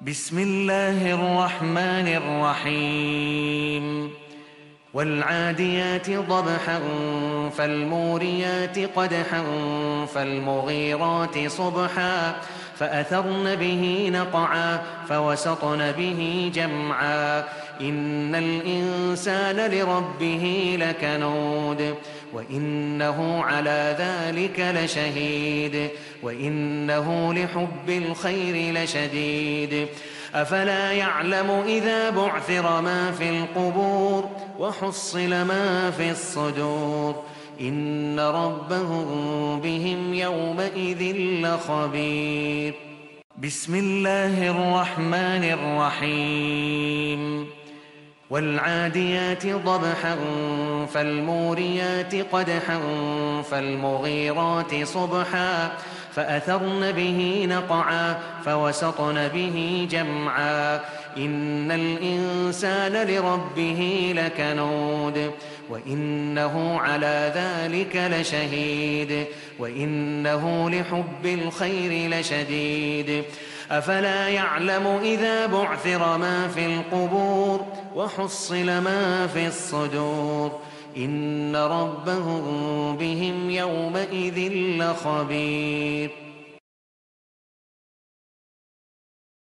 بسم الله الرحمن الرحيم والعاديات ضبحا فالموريات قدحا فالمغيرات صبحا فأثرن به نقعا فوسطن به جمعا إن الإنسان لربه لكنود وإنه على ذلك لشهيد وإنه لحب الخير لشديد أفلا يعلم إذا بعثر ما في القبور وحصل ما في الصدور إن ربهم بهم يومئذ لخبير. بسم الله الرحمن الرحيم والعاديات ضبحا فالموريات قدحا فالمغيرات صبحا فأثرن به نقعا فوسطن به جمعا إن الإنسان لربه لكنود وإنه على ذلك لشهيد وإنه لحب الخير لشديد أفلا يعلم إذا بعثر ما في القبور وحصل ما في الصدور إن ربهم بهم يومئذ لخبير.